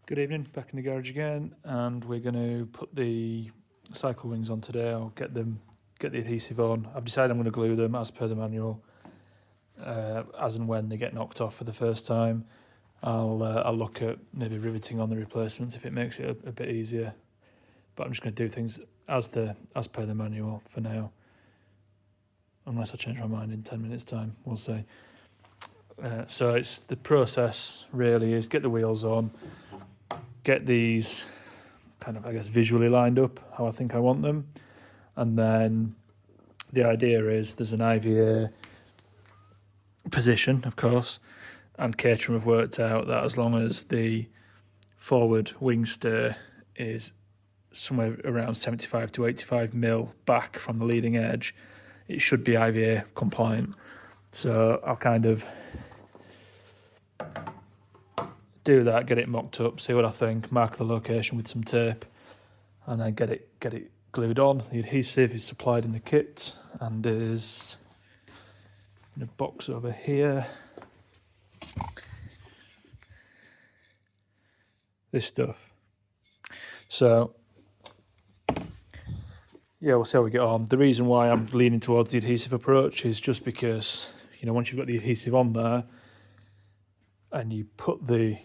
Good evening, back in the garage again, and we're going to put the cycle wings on today. I'll get the adhesive on. I've decided I'm going to glue them as per the manual, as and when they get knocked off for the first time. I'll look at maybe riveting on the replacements if it makes it a bit easier. But I'm just going to do things as per the manual for now, unless I change my mind in 10 minutes time, we'll see. So it's the process really is get the wheels on, get these kind of, I guess, visually lined up how I think I want them. And then the idea is there's an IVA position, of course, and Caterham have worked out that as long as the forward wing stay is somewhere around 75 to 85 mil back from the leading edge, it should be IVA compliant. So I'll kind of do that, get it mocked up, see what I think, mark the location with some tape, and then get it glued on. The adhesive is supplied in the kit and is in a box over here. This stuff. So yeah, we'll see how we get on. The reason why I'm leaning towards the adhesive approach is just because, you know, once you've got the adhesive on there and you put the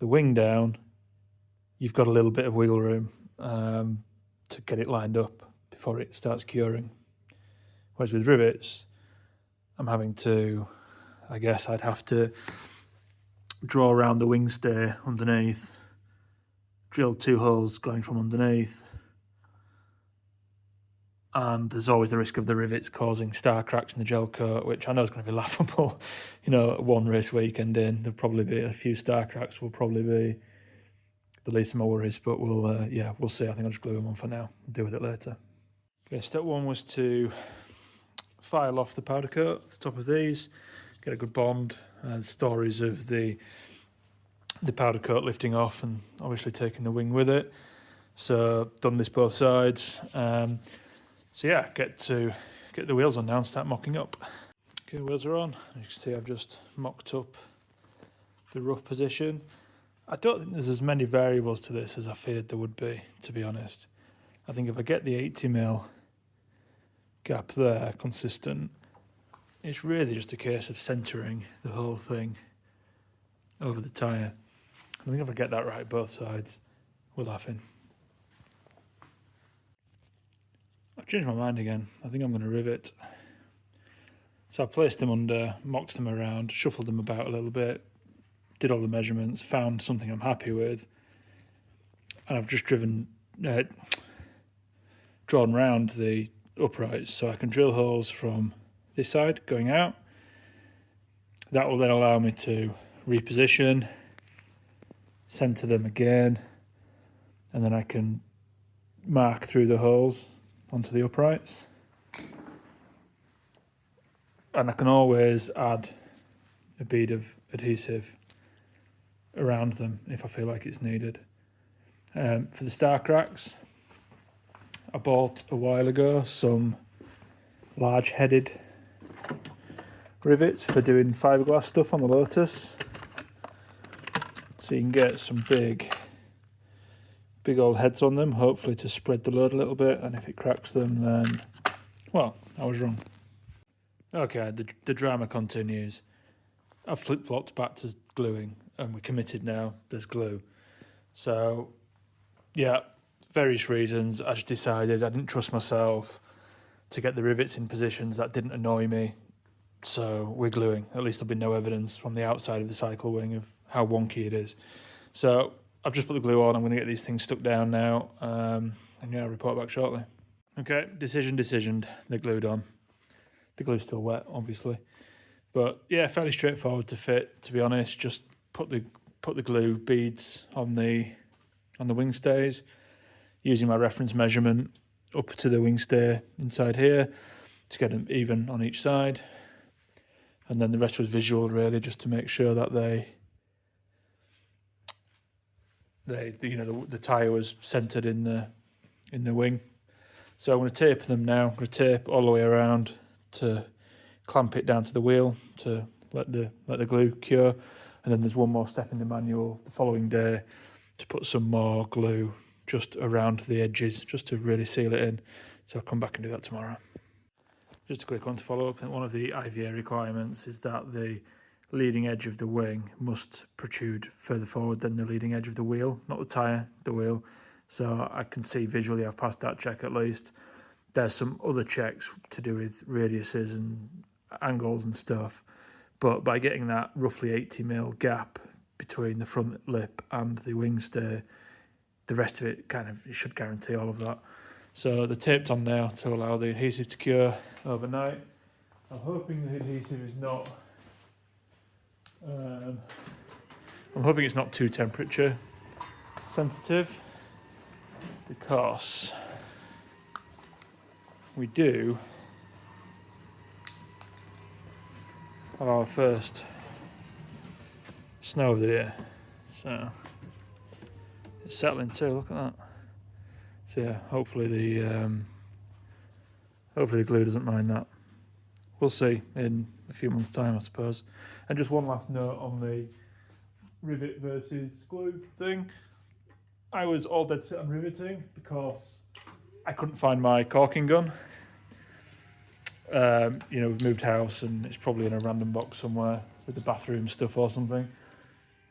wing down, you've got a little bit of wiggle room to get it lined up before it starts curing. Whereas with rivets, I'm having to, I guess I'd have to draw around the wing stay underneath, drill 2 holes going from underneath, and there's always the risk of the rivets causing star cracks in the gel coat, which I know is going to be laughable. You know, one race weekend in, there'll probably be a few star cracks, will probably be the least of my worries, but we'll see. I think I'll just glue them on for now, deal with it later. Okay, step 1 was to file off the powder coat at the top of these, get a good bond, and stories of the powder coat lifting off and obviously taking the wing with it. So done this both sides. So yeah, get the wheels on now and start mocking up. Okay, wheels are on. As you can see, I've just mocked up the rough position. I don't think there's as many variables to this as I feared there would be, to be honest. I think if I get the 80mm gap there consistent, it's really just a case of centering the whole thing over the tyre. I think if I get that right both sides, we're laughing. I've changed my mind again. I think I'm going to rivet. So I've placed them under, mocked them around, shuffled them about a little bit, did all the measurements, found something I'm happy with, and I've just drawn round the uprights so I can drill holes from this side going out. That will then allow me to reposition, centre them again, and then I can mark through the holes onto the uprights. And I can always add a bead of adhesive around them if I feel like it's needed. For the star cracks, I bought a while ago some large headed rivets for doing fiberglass stuff on the Lotus. So you can get some big old heads on them, hopefully to spread the load a little bit, and if it cracks them then, well, I was wrong. Okay, the drama continues. I've flip-flopped back to gluing, and we're committed now, there's glue. So, yeah, various reasons, I just decided I didn't trust myself to get the rivets in positions that didn't annoy me, so we're gluing. At least there'll be no evidence from the outside of the cycle wing of how wonky it is. So I've just put the glue on, I'm going to get these things stuck down now, and yeah, I'll report back shortly. Okay, decisioned, they're glued on. The glue's still wet, obviously. But yeah, fairly straightforward to fit, to be honest. Just put the glue beads on the wing stays, using my reference measurement up to the wing stay inside here to get them even on each side. And then the rest was visual, really, just to make sure that the tyre was centered in the wing. So I'm going to tape them now. I'm going to tape all the way around to clamp it down to the wheel to let the glue cure, and And then there's one more step in the manual the following day to put some more glue just around the edges, just to really seal it in. So I'll come back and do that tomorrow. Just a quick one to follow up. I think one of the IVA requirements is that the leading edge of the wing must protrude further forward than the leading edge of the wheel, not the tyre, the wheel. So I can see visually I've passed that check at least. There's some other checks to do with radiuses and angles and stuff, but by getting that roughly 80mm gap between the front lip and the wing stay, the rest of it it should guarantee all of that. So they're taped on now to allow the adhesive to cure overnight. I'm hoping the adhesive is not I'm hoping it's not too temperature sensitive, because we do have our first snow of the year, so it's settling too. Look at that. So yeah, hopefully the glue doesn't mind that. We'll see in a few months' time, I suppose. And just one last note on the rivet versus glue thing. I was all dead set on riveting because I couldn't find my caulking gun. We've moved house and it's probably in a random box somewhere with the bathroom stuff or something.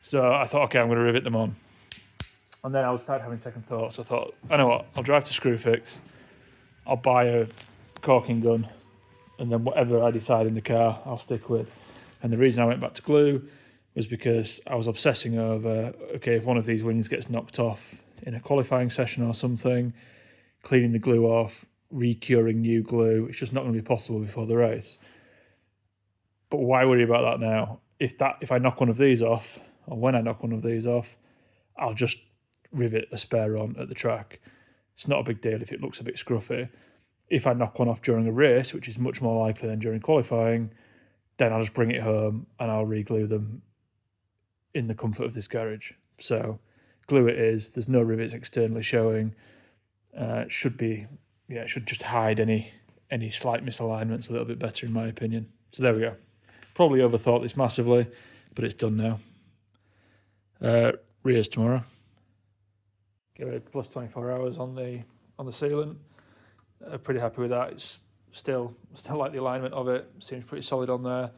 So I thought, okay, I'm going to rivet them on. And then I started having second thoughts. I thought, I know what, I'll drive to Screwfix, I'll buy a caulking gun, and then whatever I decide in the car, I'll stick with. And the reason I went back to glue was because I was obsessing over, okay, if one of these wings gets knocked off in a qualifying session or something, cleaning the glue off, re-curing new glue, it's just not going to be possible before the race. But why worry about that now? If I knock one of these off, or when I knock one of these off, I'll just rivet a spare on at the track. It's not a big deal if it looks a bit scruffy. If I knock one off during a race, which is much more likely than during qualifying, then I'll just bring it home and I'll re-glue them in the comfort of this garage. So glue it is, there's no rivets externally showing. It should just hide any slight misalignments a little bit better in my opinion. So there we go. Probably overthought this massively, but it's done now. Rears tomorrow. Give it plus 24 hours on the sealant. Pretty happy with that. It's still like the alignment of it. Seems pretty solid on there.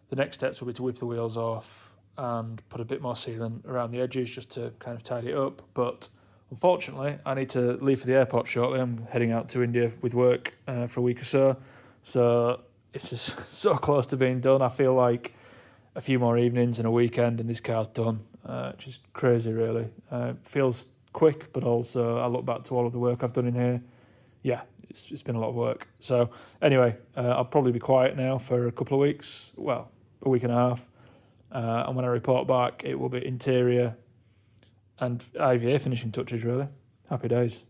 The next steps will be to whip the wheels off and put a bit more sealant around the edges just to kind of tidy it up. But unfortunately, I need to leave for the airport shortly. I'm heading out to India with work for a week or so. So it's just so close to being done. I feel like a few more evenings and a weekend and this car's done, which is crazy really. Feels quick, but also I look back to all of the work I've done in here. Yeah, it's been a lot of work. So anyway, I'll probably be quiet now for a couple of weeks, well, a week and a half. And when I report back, it will be interior and IVA finishing touches really. Happy days.